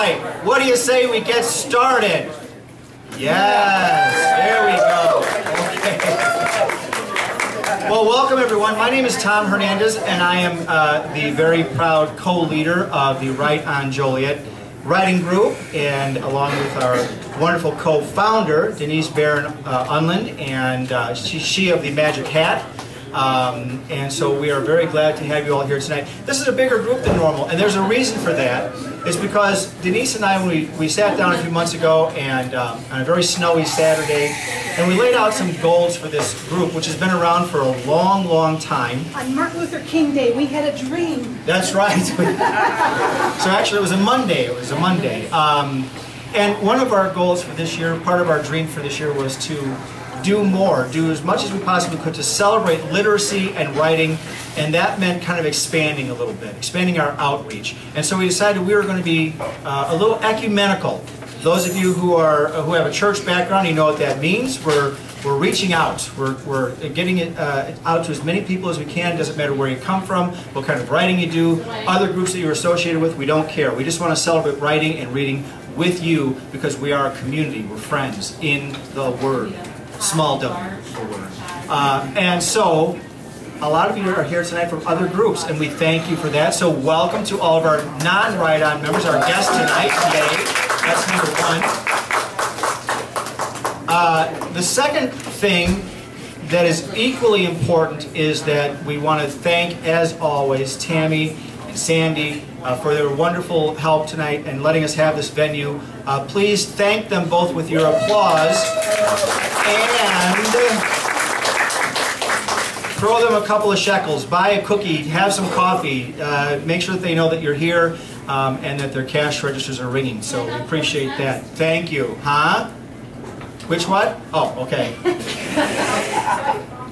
right, what do you say we get started? Yes, there we go. Okay. Well, welcome everyone. My name is Tom Hernandez, and I am the very proud co-leader of the Right on Joliet writing group, and along with our wonderful co-founder, Denise Barron-Unland, and she of the Magic Hat. And so we are very glad to have you all here tonight. This is a bigger group than normal, and there's a reason for that. It's because Denise and I, we sat down a few months ago and on a very snowy Saturday, and we laid out some goals for this group, which has been around for a long, long time. On Martin Luther King Day, we had a dream. That's right. So actually it was a Monday. It was a Monday. And one of our goals for this year, part of our dream for this year, was to do more, do as much as we possibly could to celebrate literacy and writing, and that meant kind of expanding a little bit, expanding our outreach. And so we decided we were going to be a little ecumenical. Those of you who have a church background, you know what that means. We're reaching out. We're getting it out to as many people as we can. It doesn't matter where you come from, what kind of writing you do, other groups that you're associated with, we don't care. We just want to celebrate writing and reading with you because we are a community. We're friends in the Word. Small W, the Word. And so, a lot of you are here tonight from other groups, and we thank you for that. So welcome to all of our non-Right-On members, our guests tonight, today. That's number one. The second thing that is equally important is that we want to thank, as always, Tammy and Sandy for their wonderful help tonight and letting us have this venue. Please thank them both with your applause and throw them a couple of shekels. Buy a cookie, have some coffee, make sure that they know that you're here and that their cash registers are ringing. So we appreciate that. Thank you. Huh? Which what? Oh, okay.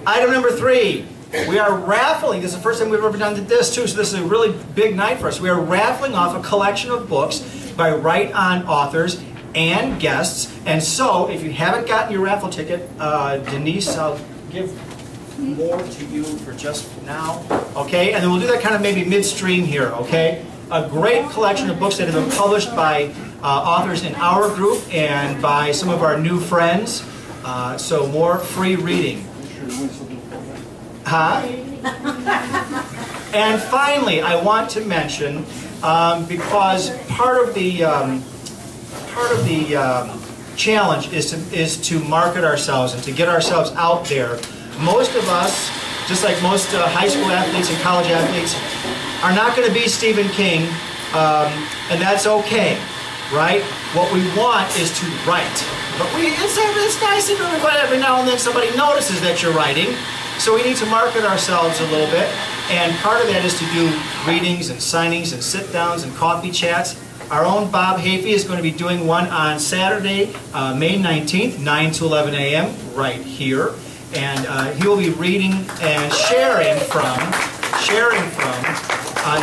Item number 3. We are raffling. This is the first time we've ever done this too, so this is a really big night for us. We are raffling off a collection of books by Right-On authors and guests. And so, if you haven't gotten your raffle ticket, Denise, I'll give more to you for just now. Okay? And then we'll do that kind of maybe midstream here, okay? A great collection of books that have been published by authors in our group and by some of our new friends. So more free reading. Huh? And finally, I want to mention, because part of the challenge is to market ourselves and to get ourselves out there. Most of us, just like most high school athletes and college athletes, are not going to be Stephen King, and that's okay, right? What we want is to write. But it's nice if every now and then somebody notices that you're writing. So we need to market ourselves a little bit, and part of that is to do readings and signings and sit-downs and coffee chats. Our own Bob Hafey is going to be doing one on Saturday, May 19th, 9 to 11 a.m. right here, and he will be reading and sharing from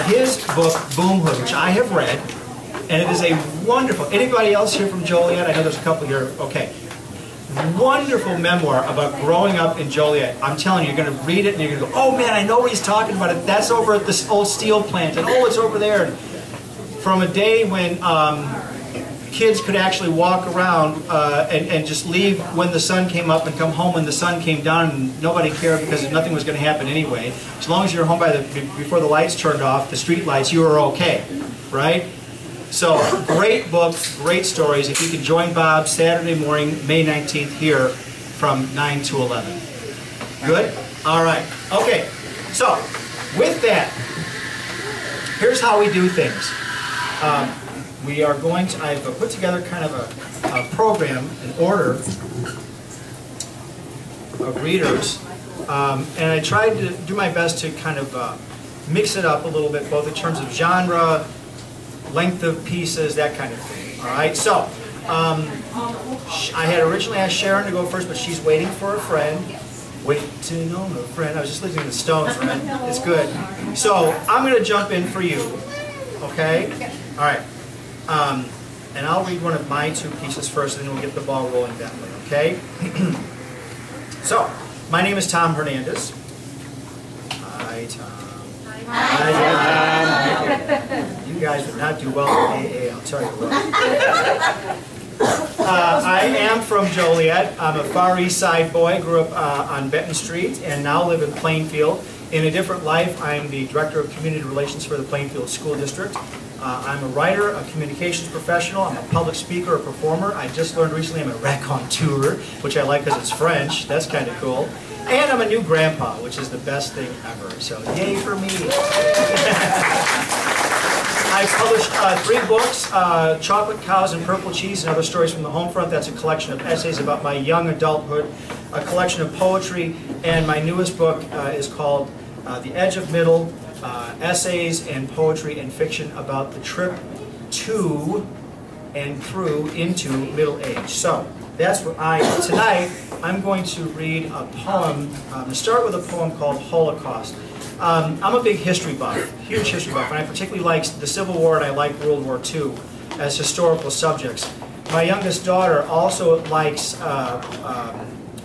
his book Boomhood, which I have read, and it is a wonderful. Anybody else here from Joliet? I know there's a couple here. Okay. Wonderful memoir about growing up in Joliet. I'm telling you, you're going to read it and you're going to go, oh man, I know what he's talking about. That's over at this old steel plant, and oh, it's over there. From a day when kids could actually walk around and just leave when the sun came up and come home when the sun came down, and nobody cared because nothing was going to happen anyway. As long as you were home before the lights turned off, the street lights, you were okay, right? So, great book, great stories. If you can join Bob Saturday morning, May 19th, here from 9 to 11. Good? All right. Okay. So, with that, here's how we do things. We are going to, I've put together kind of a program, an order of readers, and I tried to do my best to kind of mix it up a little bit, both in terms of genre, length of pieces, that kind of thing. All right, so I had originally asked Sharon to go first, but she's waiting for a friend. Waiting on a friend. I was just listening to the Stones, right? It's good. So I'm going to jump in for you. Okay? All right. And I'll read one of my 2 pieces first, and then we'll get the ball rolling that way. Okay? So my name is Tom Hernandez. Hi, Tom. Hi, Tom. You guys would not do well in AA, I'll tell you what. I am from Joliet. I'm a Far East Side boy. Grew up on Benton Street and now live in Plainfield. In a different life, I'm the Director of Community Relations for the Plainfield School District. I'm a writer, a communications professional, I'm a public speaker, a performer. I just learned recently I'm a raconteur, which I like because it's French. That's kind of cool. And I'm a new grandpa, which is the best thing ever. So yay for me. I published 3 books, Chocolate Cows and Purple Cheese and Other Stories from the Home Front. That's a collection of essays about my young adulthood, a collection of poetry, and my newest book is called The Edge of Middle, Essays and Poetry and Fiction about the trip to and through into middle age. So, that's what I am. Tonight, I'm going to read a poem. I'm going to start with a poem called Holocaust. I'm a big history buff, huge history buff, and I particularly like the Civil War and I like World War II as historical subjects. My youngest daughter also likes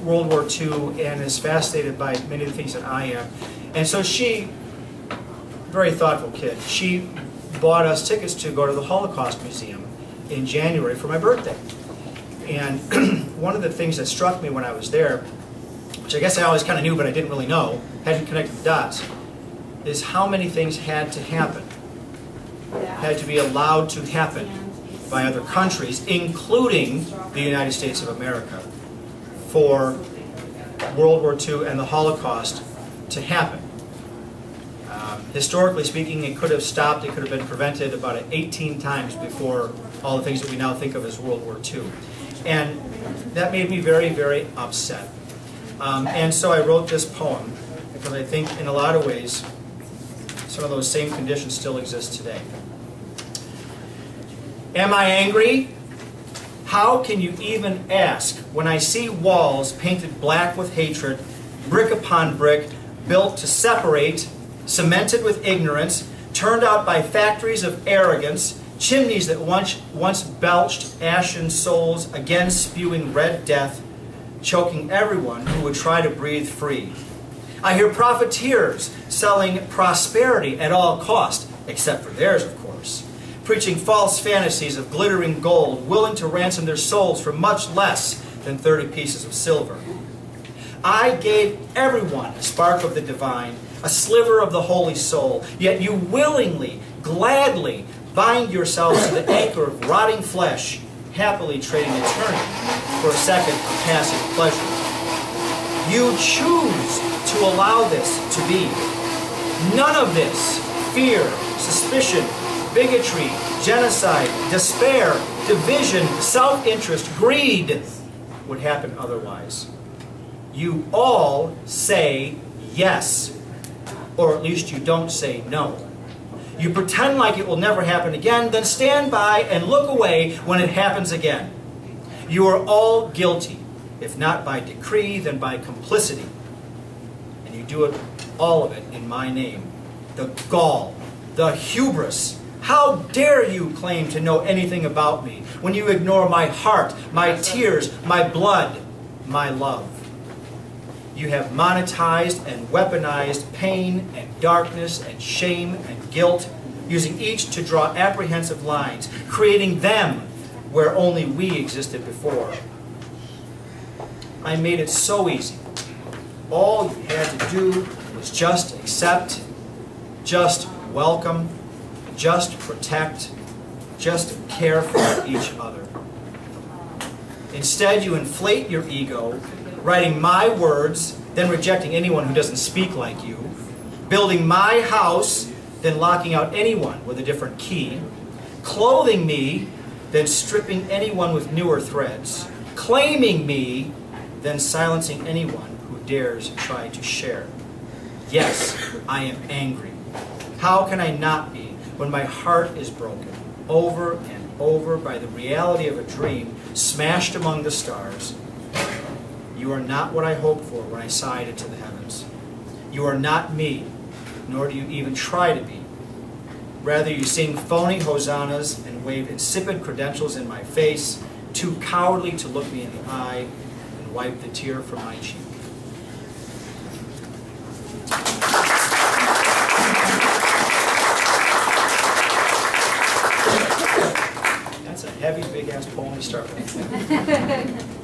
World War II and is fascinated by many of the things that I am. And so she, very thoughtful kid, she bought us tickets to go to the Holocaust Museum in January for my birthday. And one of the things that struck me when I was there, which I guess I always kind of knew but I didn't really know, hadn't connected the dots, is how many things had to happen, had to be allowed to happen by other countries, including the United States of America, for World War II and the Holocaust to happen. Historically speaking, it could have stopped, it could have been prevented about 18 times before all the things that we now think of as World War II. And that made me very, very upset. And so I wrote this poem because I think in a lot of ways some of those same conditions still exist today. Am I angry? How can you even ask when I see walls painted black with hatred, brick upon brick, built to separate, cemented with ignorance, turned out by factories of arrogance, chimneys that once belched ashen souls, again spewing red death, choking everyone who would try to breathe free. I hear profiteers selling prosperity at all cost, except for theirs, of course, preaching false fantasies of glittering gold, willing to ransom their souls for much less than 30 pieces of silver. I gave everyone a spark of the divine, a sliver of the holy soul, yet you willingly, gladly bind yourselves to the anchor of rotting flesh, happily trading eternity for a second of passing pleasure. You choose to allow this to be. None of this, fear, suspicion, bigotry, genocide, despair, division, self-interest, greed, would happen otherwise. You all say yes, or at least you don't say no. You pretend like it will never happen again, then stand by and look away when it happens again. You are all guilty, if not by decree, then by complicity. And you do it, all of it, in my name. The gall, the hubris. How dare you claim to know anything about me when you ignore my heart, my tears, my blood, my love? You have monetized and weaponized pain and darkness and shame and guilt, using each to draw apprehensive lines, creating them where only we existed before. I made it so easy. All you had to do was just accept, just welcome, just protect, just care for each other. Instead, you inflate your ego, writing my words, then rejecting anyone who doesn't speak like you, building my house, then locking out anyone with a different key, clothing me, then stripping anyone with newer threads, claiming me, then silencing anyone who dares try to share. Yes, I am angry. How can I not be when my heart is broken over and over by the reality of a dream smashed among the stars? You are not what I hoped for when I sighed into the heavens. You are not me, nor do you even try to be. Rather, you sing phony hosannas and wave insipid credentials in my face, too cowardly to look me in the eye and wipe the tear from my cheek. heavy, big-ass poem to start with.